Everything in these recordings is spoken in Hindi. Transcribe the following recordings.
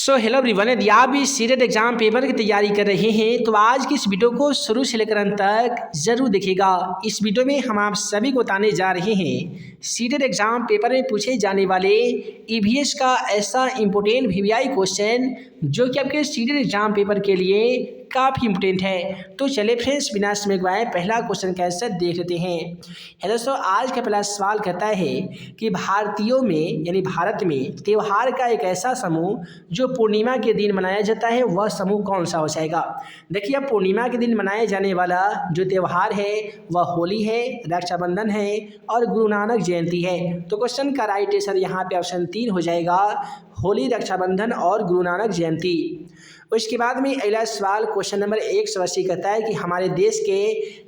हेलो एवरीवन, यदि आप भी सीटेट एग्जाम पेपर की तैयारी कर रहे हैं तो आज की इस वीडियो को शुरू से लेकर अंत तक जरूर देखिएगा। इस वीडियो में हम आप सभी को बताने जा रहे हैं सीटेट एग्जाम पेपर में पूछे जाने वाले ईवीएस का ऐसा इंपोर्टेंट वीवीआई क्वेश्चन जो कि आपके सीटेट एग्जाम पेपर के लिए काफ़ी इंपोर्टेंट है। तो चलिए फ्रेंड्स, बिना समय गवाए पहला क्वेश्चन का आंसर देख लेते हैं। हेलो दोस्तों, आज का पहला सवाल कहता है कि भारतीयों में यानी भारत में त्यौहार का एक ऐसा समूह जो पूर्णिमा के दिन मनाया जाता है, वह समूह कौन सा हो जाएगा। देखिए, अब पूर्णिमा के दिन मनाए जाने वाला जो त्यौहार है वह होली है, रक्षाबंधन है और गुरु नानक जयंती है। तो क्वेश्चन का राइट आंसर यहाँ पे ऑप्शन 3 हो जाएगा, होली, रक्षाबंधन और गुरु नानक जयंती। उसके बाद में अगला सवाल क्वेश्चन नंबर 180 कहता है कि हमारे देश के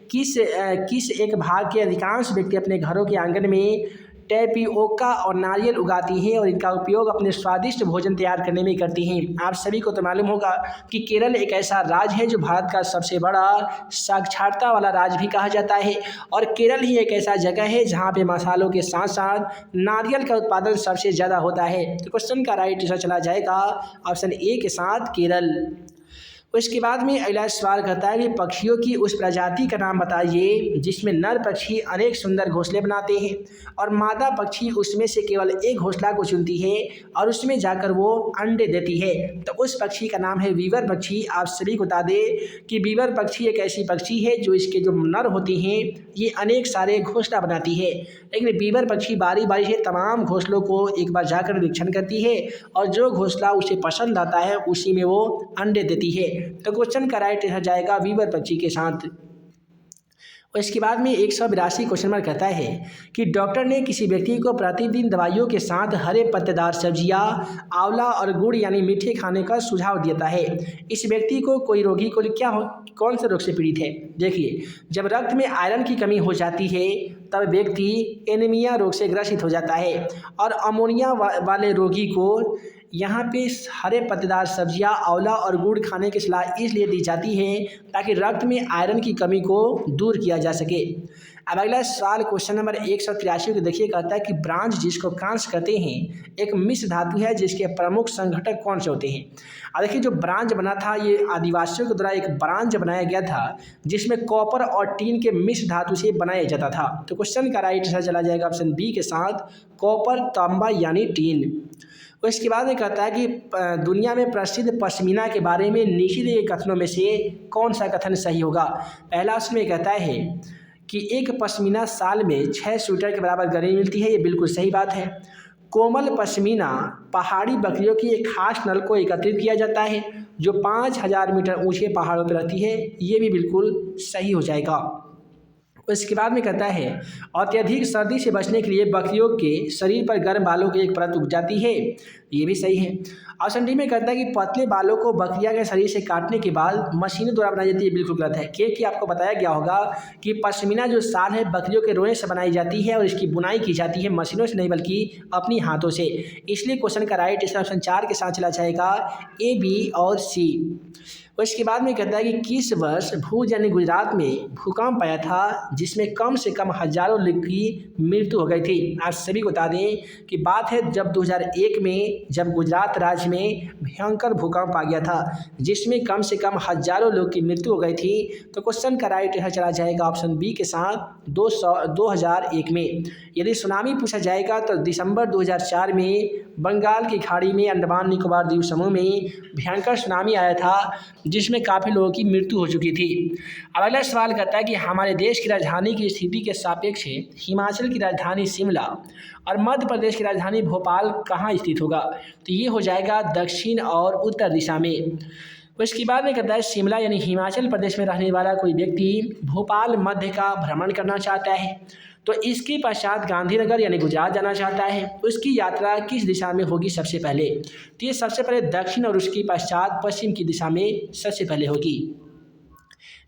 किस एक भाग के अधिकांश व्यक्ति अपने घरों के आंगन में टेपिओका और नारियल उगाती हैं और इनका उपयोग अपने स्वादिष्ट भोजन तैयार करने में करती हैं। आप सभी को तो मालूम होगा कि केरल एक ऐसा राज्य है जो भारत का सबसे बड़ा साक्षरता वाला राज्य भी कहा जाता है और केरल ही एक ऐसा जगह है जहाँ पे मसालों के साथ साथ नारियल का उत्पादन सबसे ज़्यादा होता है। तो क्वेश्चन का राइट आंसर चला जाएगा ऑप्शन ए के साथ, केरल। उसके बाद में अगला सवाल कहता है कि पक्षियों की उस प्रजाति का नाम बताइए जिसमें नर पक्षी अनेक सुंदर घोंसले बनाते हैं और मादा पक्षी उसमें से केवल एक घोंसला को चुनती है और उसमें जाकर वो अंडे देती है। तो उस पक्षी का नाम है वीवर पक्षी। आप सभी को बता दें कि वीवर पक्षी एक ऐसी पक्षी है जो इसके जो नर होती हैं ये अनेक सारे घोंसला बनाती है, लेकिन वीवर पक्षी बारी बारी से तमाम घोंसलों को एक बार जाकर निरीक्षण करती है और जो घोंसला उसे पसंद आता है उसी में वो अंडे देती है। तो क्वेश्चन का राइट आंसर जाएगा वीवर पक्षी के साथ। और इसके बाद में 182 क्वेश्चन नंबर कहता है कि डॉक्टर ने किसी व्यक्ति को प्रतिदिन दवाइयों के साथ हरे पत्तेदार सब्जियां, आंवला और गुड़ यानी मीठे खाने का सुझाव देता है। इस व्यक्ति को कोई रोगी को कौन से रोग से पीड़ित है। देखिए, जब रक्त में आयरन की कमी हो जाती है तब व्यक्ति एनीमिया रोग से ग्रसित हो जाता है और अमोनिया वाले रोगी को यहाँ पे हरे पत्तेदार सब्जियाँ, आंवला और गुड़ खाने की सलाह इसलिए दी जाती है ताकि रक्त में आयरन की कमी को दूर किया जा सके। अब अगला सवाल क्वेश्चन नंबर 183 को देखिए, कहता है कि ब्रांज जिसको कांस्य कहते हैं एक मिश्र धातु है जिसके प्रमुख संघटक कौन से होते हैं। अब देखिए, जो ब्रांज बना था ये आदिवासियों के द्वारा एक ब्रांज बनाया गया था जिसमें कॉपर और टीन के मिश्र धातु से बनाया जाता था। तो क्वेश्चन का राइट आंसर चला जाएगा ऑप्शन बी के साथ, कॉपर, तांबा यानी टीन। उसके बाद में कहता है कि दुनिया में प्रसिद्ध पश्मीना के बारे में नीचे दिए कथनों में से कौन सा कथन सही होगा। पहला उसमें कहता है कि एक पश्मीना साल में 6 स्वेटर के बराबर गर्मी मिलती है, ये बिल्कुल सही बात है। कोमल पश्मीना पहाड़ी बकरियों की एक खास नस्ल को एकत्रित किया जाता है जो 5000 मीटर ऊंचे पहाड़ों पर रहती है, ये भी बिल्कुल सही हो जाएगा। उसके बाद में कहता है अत्यधिक सर्दी से बचने के लिए बकरियों के शरीर पर गर्म बालों की एक परत उग जाती है, ये भी सही है। ऑप्शन डी में कहता है कि पतले बालों को बकरियां के शरीर से काटने के बाद मशीनों द्वारा बनाई जाती है, बिल्कुल गलत है। क्योंकि आपको बताया गया होगा कि पश्मीना जो साल है बकरियों के रोए से बनाई जाती है और इसकी बुनाई की जाती है मशीनों से नहीं बल्कि अपनी हाथों से, इसलिए क्वेश्चन का राइट आंसर ऑप्शन 4 के साथ चला जाएगा, ए, बी और सी। उसके बाद में कहता है कि किस वर्ष भुज यानी गुजरात में भूकंप आया था जिसमें कम से कम हजारों लोग की मृत्यु हो गई थी। आप सभी को बता दें कि बात है जब 2001 में जब गुजरात राज्य में भयंकर भूकंप आ गया था जिसमें कम से कम हजारों लोग की मृत्यु हो गई थी। तो क्वेश्चन का राइट आंसर चला जाएगा ऑप्शन बी के साथ, 2001 में। यदि सुनामी पूछा जाएगा तो दिसंबर 2004 में बंगाल की खाड़ी में अंडमान निकोबार द्वीप समूह में भयंकर सुनामी आया था जिसमें काफ़ी लोगों की मृत्यु हो चुकी थी। अब अगला सवाल कहता है कि हमारे देश की राजधानी की स्थिति के सापेक्ष हिमाचल की राजधानी शिमला और मध्य प्रदेश की राजधानी भोपाल कहाँ स्थित होगा। तो ये हो जाएगा दक्षिण और उत्तर दिशा में। उसके बाद में कहता है शिमला यानी हिमाचल प्रदेश में रहने वाला कोई व्यक्ति भोपाल मध्य का भ्रमण करना चाहता है तो इसके पश्चात गांधीनगर यानी गुजरात जाना चाहता है, उसकी यात्रा किस दिशा में होगी सबसे पहले। तो ये सबसे पहले दक्षिण और उसके पश्चात पश्चिम की दिशा में सबसे पहले होगी।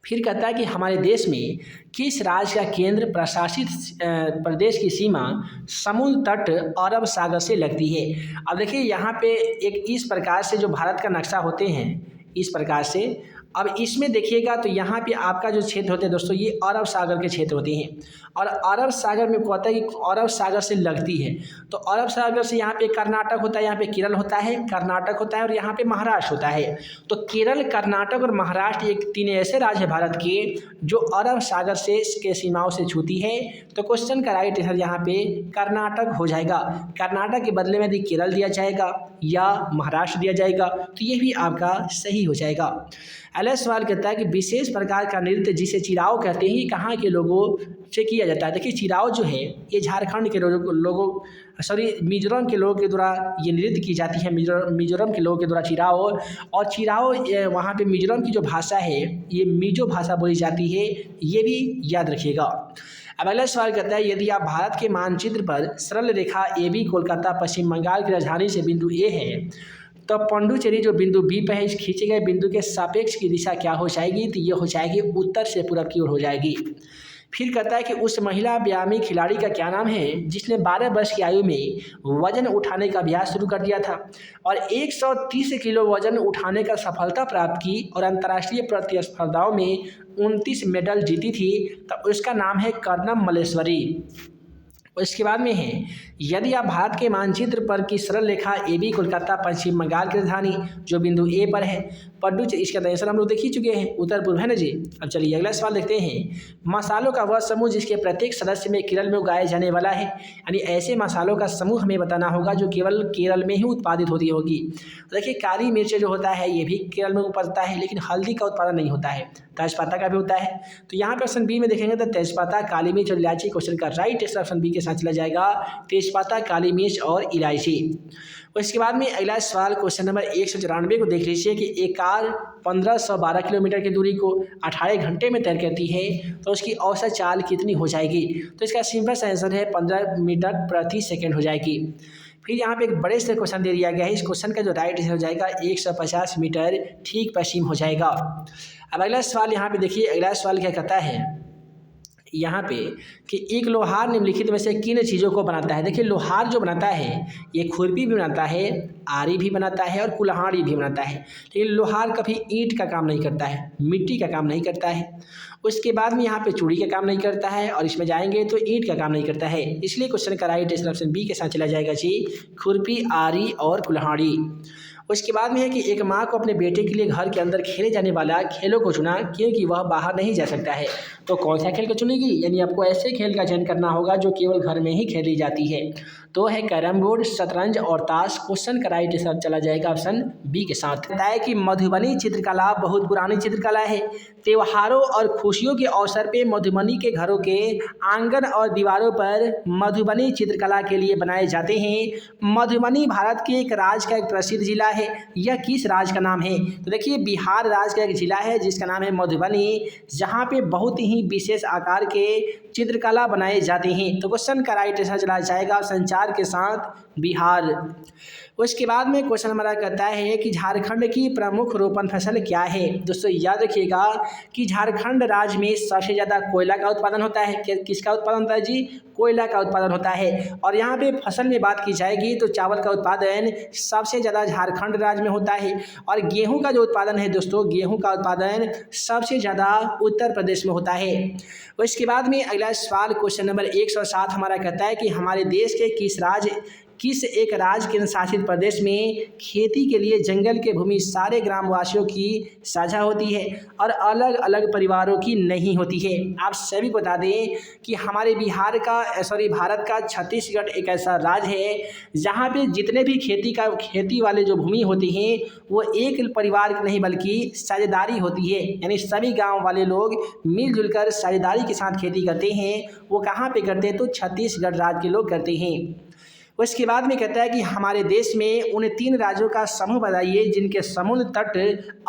फिर कहता है कि हमारे देश में किस राज्य का केंद्र प्रशासित प्रदेश की सीमा समुद्र तट अरब सागर से लगती है। अब देखिए, यहाँ पे एक इस प्रकार से जो भारत का नक्शा होते हैं इस प्रकार से अब इसमें देखिएगा तो यहाँ पे आपका जो क्षेत्र होते हैं दोस्तों, ये अरब सागर के क्षेत्र होते हैं। और अरब सागर में कहता है कि अरब सागर से लगती है, तो अरब सागर से यहाँ पे कर्नाटक होता है, यहाँ पे केरल होता है, कर्नाटक होता है और यहाँ पे महाराष्ट्र होता है। तो केरल, कर्नाटक और महाराष्ट्र एक 3 ऐसे राज्य है भारत के जो अरब सागर से के सीमाओं से छूती है। तो क्वेश्चन का राइट आंसर यहाँ पे कर्नाटक हो जाएगा। कर्नाटक के बदले में यदि केरल दिया जाएगा या महाराष्ट्र दिया जाएगा तो ये भी आपका सही हो जाएगा। अगला सवाल कहता है कि विशेष प्रकार का नृत्य जिसे चिराव कहते हैं, कहाँ के लोगों से किया जाता है। देखिए चिराव जो है ये झारखंड के मिजोरम के लोगों के द्वारा ये नृत्य की जाती है। मिजोरम के लोगों के द्वारा चिराव, और चिराव वहाँ पे मिजोरम की जो भाषा है ये मिजो भाषा बोली जाती है, ये भी याद रखिएगा। अब अगला सवाल कहता है यदि आप भारत के मानचित्र पर सरल रेखा AB कोलकाता पश्चिम बंगाल की राजधानी से बिंदु A है, तो पौंडुचेरी जो बिंदु B पे है, इस खींचे गए बिंदु के सापेक्ष की दिशा क्या हो जाएगी, तो ये हो जाएगी उत्तर से पूरब की ओर हो जाएगी। फिर कहता है कि उस महिला व्यायामी खिलाड़ी का क्या नाम है जिसने 12 वर्ष की आयु में वजन उठाने का अभ्यास शुरू कर दिया था और 130 किलो वजन उठाने का सफलता प्राप्त की और अंतर्राष्ट्रीय प्रतिस्पर्धाओं में 29 मेडल जीती थी। तो उसका नाम है कर्णम मल्लेश्वरी। उसके बाद में है यदि आप भारत के मानचित्र पर की सरल रेखा AB कोलकाता पश्चिम बंगाल की राजधानी जो बिंदु A पर है, पड्डुचेरी, इसका आंसर हम लोग देख ही चुके हैं, उत्तर पूर्व है ना जी। अब चलिए अगला सवाल देखते हैं। मसालों का वह समूह जिसके प्रत्येक सदस्य में केरल में उगाए जाने वाला है, यानी ऐसे मसालों का समूह हमें बताना होगा जो केवल केरल में ही उत्पादित होती होगी। देखिए काली मिर्च जो होता है ये भी केरल में उपजता है, लेकिन हल्दी का उत्पादन नहीं होता है, तेजपत्ता का भी होता है। तो यहाँ पर ऑप्शन बी में देखेंगे तो तेजपत्ता, काली मिर्च और इलायची। क्वेश्चन का राइट आंसर ऑप्शन बी के साथ चला जाएगा, तेजपत्ता, काली मिर्च और इलायची। उसके बाद में अगला सवाल क्वेश्चन नंबर 194 को देख लीजिए कि एक कार 1512 किलोमीटर की दूरी को 18 घंटे में तय करती है तो उसकी औसत चाल कितनी हो जाएगी। तो इसका सिंपल सा आंसर है 15 मीटर प्रति सेकंड हो जाएगी। फिर यहाँ पे एक बड़े से क्वेश्चन दे दिया गया है, इस क्वेश्चन का जो राइट आंसर हो जाएगा 150 मीटर ठीक पश्चिम हो जाएगा। अब अगला सवाल यहाँ पे देखिए, अगला सवाल क्या कहता है यहाँ पे कि एक लोहार निम्नलिखित में से किन चीज़ों को बनाता है। देखिए लोहार जो बनाता है ये खुरपी भी बनाता है, आरी भी बनाता है और कुल्हाड़ी भी बनाता है, लेकिन लोहार कभी ईंट का काम नहीं करता है, मिट्टी का काम नहीं करता है। उसके बाद में यहाँ पे चूड़ी का काम नहीं करता है और इसमें जाएंगे तो ईंट का काम नहीं करता है। इसलिए क्वेश्चन का राइट आंसर ऑप्शन बी के साथ चला जाएगा जी, खुरपी, आरी और कुल्हाड़ी। उसके बाद में है कि एक माँ को अपने बेटे के लिए घर के अंदर खेले जाने वाला खेलों को चुना क्योंकि वह बाहर नहीं जा सकता है। तो कौन सा खेल को चुनेगी, यानी आपको ऐसे खेल का चयन करना होगा जो केवल घर में ही खेली जाती है। तो है कैरम बोर्ड, शतरंज और ताश। क्वेश्चन का राइट आंसर चला जाएगा ऑप्शन बी के साथ। बताया कि मधुबनी चित्रकला बहुत पुरानी चित्रकला है। त्योहारों और खुशियों के अवसर पे मधुबनी के घरों के आंगन और दीवारों पर मधुबनी चित्रकला के लिए बनाए जाते हैं। मधुबनी भारत के एक राज्य का एक प्रसिद्ध जिला है। यह किस राज्य का नाम है, तो देखिए बिहार राज्य का एक जिला है जिसका नाम है मधुबनी, जहाँ पे बहुत ही विशेष आकार के चित्रकला बनाए जाते हैं। तो क्वेश्चन का राइट आंसर चला जाएगा संचार के साथ बिहार। उसके बाद में क्वेश्चन हमारा कहता है कि झारखंड की प्रमुख रोपण फसल क्या है। दोस्तों याद रखिएगा कि झारखंड राज्य में सबसे ज़्यादा कोयला का उत्पादन होता है। किसका उत्पादन होता है जी, कोयला का उत्पादन होता है। और यहाँ पे फसल में बात की जाएगी तो चावल का उत्पादन सबसे ज़्यादा झारखंड राज्य में होता है। और गेहूँ का जो उत्पादन है दोस्तों, गेहूँ का उत्पादन सबसे ज़्यादा उत्तर प्रदेश में होता है। उसके बाद में अगला सवाल क्वेश्चन नंबर 107 हमारा कहता है कि हमारे देश के किस एक राज्य केंद्र शासित प्रदेश में खेती के लिए जंगल की भूमि सारे ग्रामवासियों की साझा होती है और अलग अलग परिवारों की नहीं होती है। आप सभी को बता दें कि हमारे भारत का छत्तीसगढ़ एक ऐसा राज्य है जहाँ पे जितने भी खेती वाले जो भूमि होती हैं वो एक परिवार की नहीं बल्कि साझेदारी होती है, यानी सभी गाँव वाले लोग मिलजुल कर साझेदारी के साथ खेती करते हैं। वो कहाँ पे करते हैं, तो छत्तीसगढ़ राज्य के लोग करते हैं। उसके बाद में कहता है कि हमारे देश में उन 3 राज्यों का समूह बताइए जिनके समुद्र तट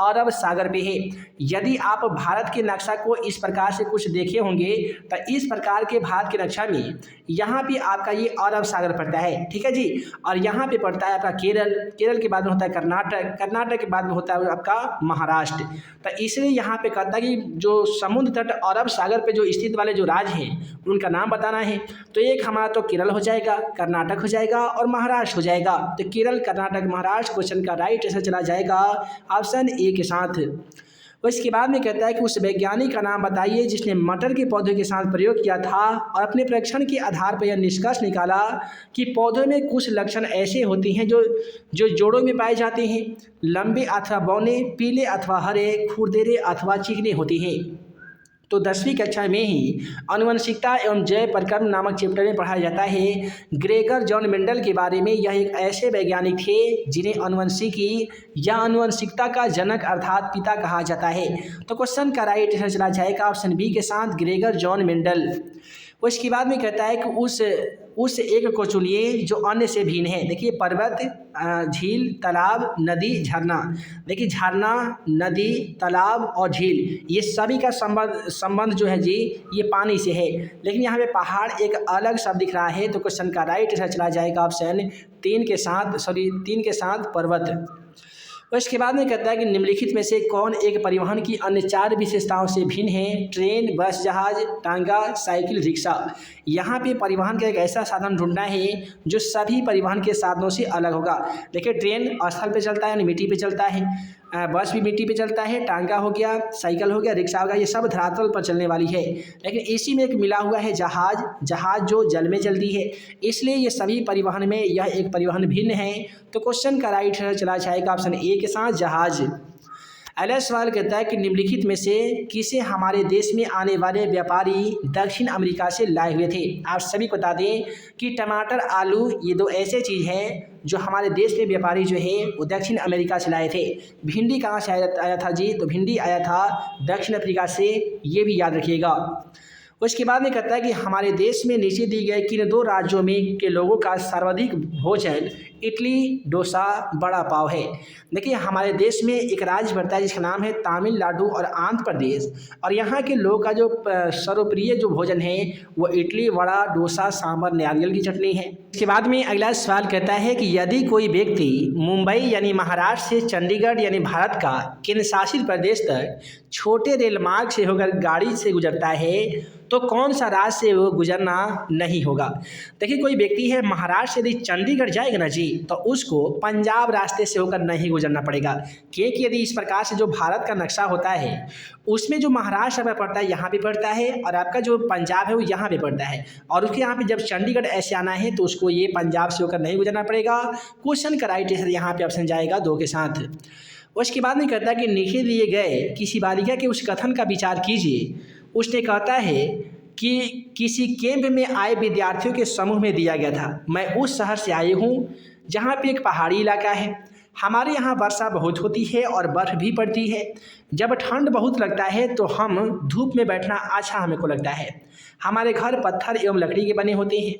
अरब सागर पे है। यदि आप भारत के नक्शा को इस प्रकार से कुछ देखे होंगे तो इस प्रकार के भारत के नक्शा में यहाँ पे आपका ये अरब सागर पड़ता है, ठीक है जी। और यहाँ पे पड़ता है आपका केरल के बाद में होता है कर्नाटक के बाद में होता है आपका महाराष्ट्र। तो इसलिए यहाँ पे कहता है कि जो समुद्र तट अरब सागर पे जो स्थित वाले जो राज्य हैं उनका नाम बताना है। तो एक हमारा तो केरल हो जाएगा, कर्नाटक हो जाएगा और महाराष्ट्र हो जाएगा। तो केरल, कर्नाटक, महाराष्ट्र क्वेश्चन का राइट आंसर चला जाएगा ऑप्शन ए के साथ। उसके बाद में कहता है कि उस वैज्ञानिक का नाम बताइए जिसने मटर के पौधे के साथ प्रयोग किया था और अपने परीक्षण के आधार पर यह निष्कर्ष निकाला कि पौधों में कुछ लक्षण ऐसे होते हैं जो जो जोड़ों में पाए जाते हैं, लंबे अथवा बौने, पीले अथवा हरे, खुरदरे अथवा चिकने होते हैं। तो 10वीं कक्षा में ही आनुवंशिकता एवं जैव परिक्रम नामक चैप्टर में पढ़ाया जाता है ग्रेगर जॉन मेंडल के बारे में। यह एक ऐसे वैज्ञानिक थे जिन्हें आनुवंशिकी या आनुवंशिकता का जनक अर्थात पिता कहा जाता है। तो क्वेश्चन का राइट आंसर चला जाएगा ऑप्शन बी के साथ ग्रेगर जॉन मेंडल। उसके बाद में कहता है कि उस एक को चुनिए जो अन्य से भिन्न है। देखिए पर्वत, झील, तालाब, नदी, झरना। देखिए झरना, नदी, तालाब और झील ये सभी का संबंध जो है जी ये पानी से है, लेकिन यहाँ पे पहाड़ एक अलग शब्द दिख रहा है। तो क्वेश्चन का राइट आंसर चला जाएगा ऑप्शन 3 के साथ पर्वत। उसके बाद में कहता है कि निम्नलिखित में से कौन एक परिवहन की अन्य 4 विशेषताओं से भिन्न है? ट्रेन, बस, जहाज, टांगा, साइकिल, रिक्शा। यहाँ पे परिवहन का एक ऐसा साधन ढूंढना है जो सभी परिवहन के साधनों से अलग होगा। देखिए ट्रेन स्थल पे चलता है यानी मिट्टी पे चलता है, बस भी मिट्टी पे चलता है, टांगा हो गया, साइकिल हो गया, रिक्शा हो गया, ये सब धरातल पर चलने वाली है। लेकिन इसी में एक मिला हुआ है जहाज जो जल में चलती है, इसलिए ये सभी परिवहन में यह एक परिवहन भिन्न है। तो क्वेश्चन का राइट आंसर चला जाएगा ऑप्शन ए के साथ जहाज। अगला सवाल कहता है कि निम्नलिखित में से किसे हमारे देश में आने वाले व्यापारी दक्षिण अमेरिका से लाए हुए थे? आप सभी को बता दें कि टमाटर, आलू ये 2 ऐसे चीज़ हैं जो हमारे देश में व्यापारी जो है वो दक्षिण अमेरिका से लाए थे। भिंडी कहाँ से आया था जी? तो भिंडी आया था दक्षिण अफ्रीका से, ये भी याद रखिएगा। उसके बाद में कहता है कि हमारे देश में नीचे दिए गए किन 2 राज्यों में के लोगों का सर्वाधिक भोजन इडली, डोसा, बड़ा पाव है? देखिए हमारे देश में एक राज्य पड़ता है जिसका नाम है तमिलनाडु और आंध्र प्रदेश, और यहाँ के लोगों का जो सर्वप्रिय जो भोजन है वो इडली, वड़ा, डोसा, सांभर, नारियल की चटनी है। इसके बाद में अगला सवाल कहता है कि यदि कोई व्यक्ति मुंबई यानी महाराष्ट्र से चंडीगढ़ यानी भारत का केंद्र शासित प्रदेश तक छोटे रेल मार्ग से होकर गाड़ी से गुजरता है तो कौन सा राज्य से वो गुजरना नहीं होगा? देखिए कोई व्यक्ति है महाराष्ट्र से यदि चंडीगढ़ जाएगा ना जी तो उसको पंजाब रास्ते से होकर नहीं गुजरना पड़ेगा, क्योंकि यदि इस प्रकार से जो भारत का नक्शा होता है उसमें जो महाराष्ट्र में पड़ता है यहाँ पे पड़ता है और आपका जो पंजाब है वो यहाँ पे पड़ता है, और उसके यहाँ पे जब चंडीगढ़ ऐसे आना है तो उसको ये पंजाब से होकर नहीं गुजरना पड़ेगा। क्वेश्चन का राइट आंसर यहाँ पे ऑप्शन जाएगा 2 के साथ। उसके बाद में कहता है कि नीचे दिए गए किसी बालिका के उस कथन का विचार कीजिए। उसने कहता है कि किसी कैंप में आए विद्यार्थियों के समूह में दिया गया था, मैं उस शहर से आई हूँ जहाँ पे एक पहाड़ी इलाका है, हमारे यहाँ वर्षा बहुत होती है और बर्फ़ भी पड़ती है। जब ठंड बहुत लगता है तो हम धूप में बैठना अच्छा हमको को लगता है। हमारे घर पत्थर एवं लकड़ी के बने होते हैं।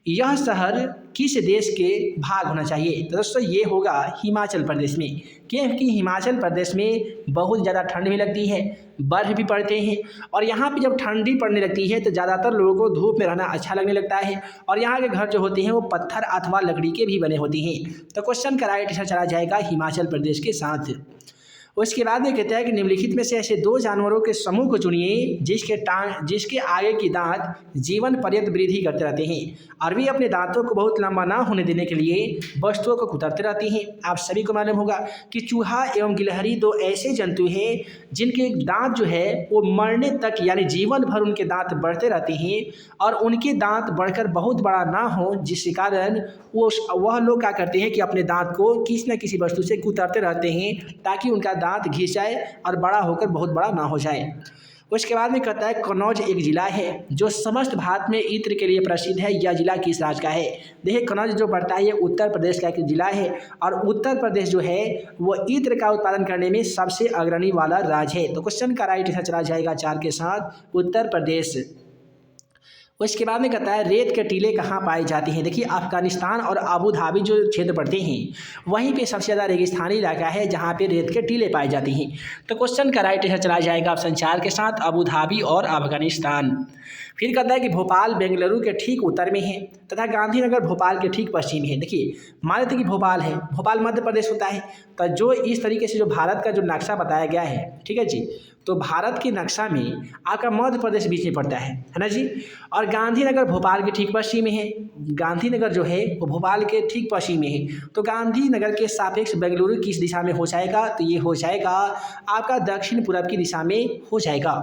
यह शहर किस देश के भाग होना चाहिए? तो दोस्तों ये होगा हिमाचल प्रदेश में, क्योंकि हिमाचल प्रदेश में बहुत ज़्यादा ठंड भी लगती है, बर्फ़ भी पड़ते हैं, और यहाँ पे जब ठंडी पड़ने लगती है तो ज़्यादातर लोगों को धूप में रहना अच्छा लगने लगता है, और यहाँ के घर जो होते हैं वो पत्थर अथवा लकड़ी के भी बने होते हैं। तो क्वेश्चन का राइट आंसर चला जाएगा हिमाचल प्रदेश के साथ। उसके बाद में कहता है कि निम्नलिखित में से ऐसे 2 जानवरों के समूह को चुनिए जिसके आगे की दांत जीवन पर्यंत वृद्धि करते रहते हैं और वे अपने दांतों को बहुत लंबा ना होने देने के लिए वस्तुओं को कुतरते रहती हैं। आप सभी को मालूम होगा कि चूहा एवं गिलहरी 2 ऐसे जंतु हैं जिनके दांत जो है वो मरने तक यानी जीवन भर उनके दांत बढ़ते रहते हैं, और उनके दांत बढ़कर बहुत बड़ा ना हो जिसके कारण वह लोग क्या करते हैं कि अपने दांत को किसी न किसी वस्तु से कुतरते रहते हैं ताकि उनका दांत घिस जाए और बड़ा होकर बहुत बड़ा ना हो जाए। उसके बाद में कहता है कन्नौज एक जिला है जो समस्त भारत में इत्र के लिए प्रसिद्ध है। यह जिला किस राज्य का है? देखिए कन्नौज जो पड़ता है ये उत्तर प्रदेश का एक जिला है, और उत्तर प्रदेश जो है वो इत्र का उत्पादन करने में सबसे अग्रणी वाला राज्य है। तो क्वेश्चन का राइट आंसर चला जाएगा 4 के साथ उत्तर प्रदेश। उसके बाद में कहता है रेत के टीले कहाँ पाए जाते हैं? देखिए अफगानिस्तान और अबू धाबी जो क्षेत्र पड़ते हैं वहीं पे सबसे ज़्यादा रेगिस्तानी इलाका है जहाँ पे रेत के टीले पाए जाते हैं। तो क्वेश्चन का राइट आंसर चला जाएगा ऑप्शन 4 के साथ अबू धाबी और अफगानिस्तान। फिर कहता है कि भोपाल बेंगलुरु के ठीक उत्तर में है तथा गांधीनगर भोपाल के ठीक पश्चिम में है। देखिए मान लेते कि भोपाल है, भोपाल मध्य प्रदेश होता है, तो जो इस तरीके से जो भारत का जो नक्शा बताया गया है, ठीक है जी, तो भारत के नक्शा में आपका मध्य प्रदेश बीच में पड़ता है ना जी। और गांधीनगर भोपाल के ठीक पश्चिम में है, गांधीनगर जो है वो भोपाल के ठीक पश्चिम में है, तो गांधीनगर के सापेक्ष बेंगलुरु किस दिशा में हो जाएगा, तो ये हो जाएगा आपका दक्षिण पूर्व की दिशा में हो जाएगा।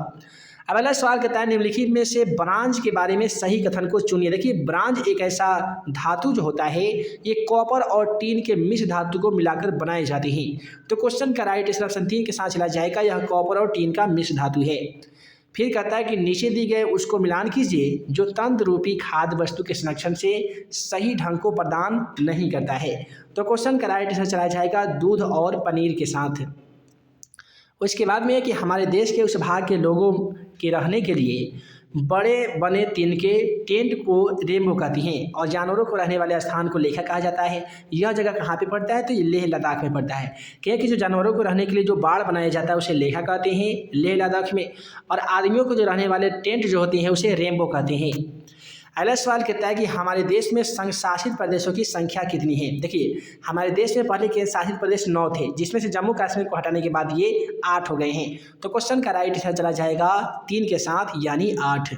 अब अगला सवाल कहता है निम्नलिखित में से ब्रांज के बारे में सही कथन को चुनिए। देखिए ब्रांज एक ऐसा धातु जो होता है ये कॉपर और टीन के मिश्र धातु को मिलाकर बनाए जाते हैं। तो क्वेश्चन का राइट आंसर ऑप्शन 3 के साथ चला जाएगा, यह कॉपर और टीन का मिश्र धातु है। फिर कहता है कि नीचे दी गए उसको मिलान कीजिए जो तंत्र रूपी खाद्य वस्तु के संरक्षण से सही ढंग को प्रदान नहीं करता है। तो क्वेश्चन का राइट आंसर चला जाएगा दूध और पनीर के साथ। उसके बाद में है कि हमारे देश के उस भाग के लोगों के रहने के लिए बड़े बने टिन के टेंट को रेमबो कहती हैं और जानवरों को रहने वाले स्थान को लेखा कहा जाता है। यह जगह कहाँ पे पड़ता है, तो ये लेह लद्दाख में पड़ता है। क्योंकि जो जानवरों को रहने के लिए जो बाड़ बनाया जाता है उसे लेखा कहते हैं लेह लद्दाख में, और आदमियों को जो रहने वाले टेंट जो होते हैं उसे रेमबो कहते हैं। अगला सवाल कहता है कि हमारे देश में संघ शासित प्रदेशों की संख्या कितनी है। देखिए हमारे देश में पहले केंद्र शासित प्रदेश 9 थे, जिसमें से जम्मू कश्मीर को हटाने के बाद ये 8 हो गए हैं। तो क्वेश्चन का राइट आंसर चला जाएगा 3 के साथ यानी 8।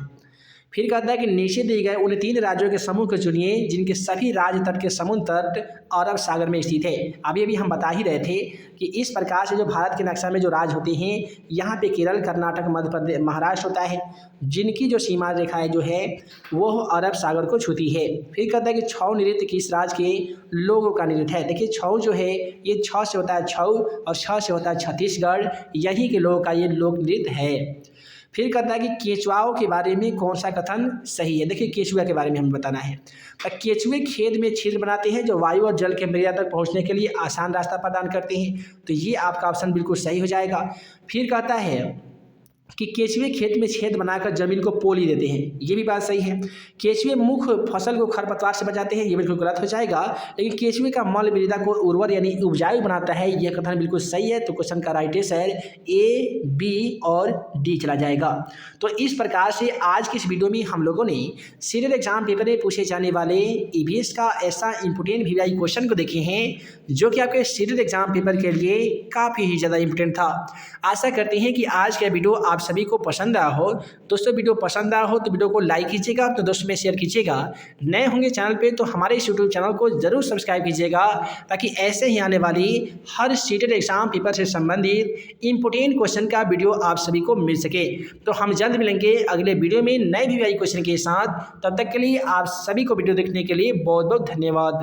फिर कहता है कि नीचे दिए गए उन 3 राज्यों के समूह को चुनिए जिनके सभी राज्य तट के समुद्र तट अरब सागर में स्थित है। अभी हम बता ही रहे थे कि इस प्रकार से जो भारत के नक्शा में जो राज्य होते हैं यहाँ पे केरल, कर्नाटक, मध्य प्रदेश, महाराष्ट्र होता है, जिनकी जो सीमा रेखाएं जो है वो अरब सागर को छूती है। फिर कहता है कि छऊ नृत्य किस राज्य के लोगों का नृत्य है। देखिए छऊ जो है ये छ से होता है छऊ और छ से होता है छत्तीसगढ़, यहीं के लोगों का ये लोक नृत्य है। फिर कहता है कि केचुआओं के बारे में कौन सा कथन सही है। देखिए केचुआ के बारे में हमें बताना है। तो केचुए खेत में छिद्र बनाते हैं जो वायु और जल के मृदा तक पहुंचने के लिए आसान रास्ता प्रदान करते हैं। तो ये आपका ऑप्शन बिल्कुल सही हो जाएगा। फिर कहता है कि केचुए खेत में छेद बनाकर जमीन को पोली देते हैं, ये भी बात सही है। केचुए मुख्य फसल को खरपतवार से बचाते हैं, ये बिल्कुल गलत हो जाएगा। लेकिन केचुए का मल मृदा को उर्वर यानी उपजाऊ बनाता है, यह कथन बिल्कुल सही है। तो क्वेश्चन का राइट आंसर ए, बी और डी चला जाएगा। तो इस प्रकार से आज की इस वीडियो में हम लोगों ने सीनियर एग्जाम पेपर में पूछे जाने वाले ईवीएस का ऐसा इंपोर्टेंट वीआई क्वेश्चन को देखे हैं जो कि आपके सीनियर एग्जाम पेपर के लिए काफ़ी ही ज़्यादा इंपोर्टेंट था। आशा करते हैं कि आज का वीडियो आप सभी को पसंद आया हो। दोस्तों वीडियो पसंद आया हो तो वीडियो को लाइक कीजिएगा, तो दोस्तों में शेयर कीजिएगा। नए होंगे चैनल पे तो हमारे इस यूट्यूब चैनल को जरूर सब्सक्राइब कीजिएगा, ताकि ऐसे ही आने वाली हर सीटेड एग्जाम पेपर से संबंधित इंपोर्टेंट क्वेश्चन का वीडियो आप सभी को मिल सके। तो हम जल्द मिलेंगे अगले वीडियो में नए वीआई क्वेश्चन के साथ। तब तक के लिए आप सभी को वीडियो देखने के लिए बहुत बहुत धन्यवाद।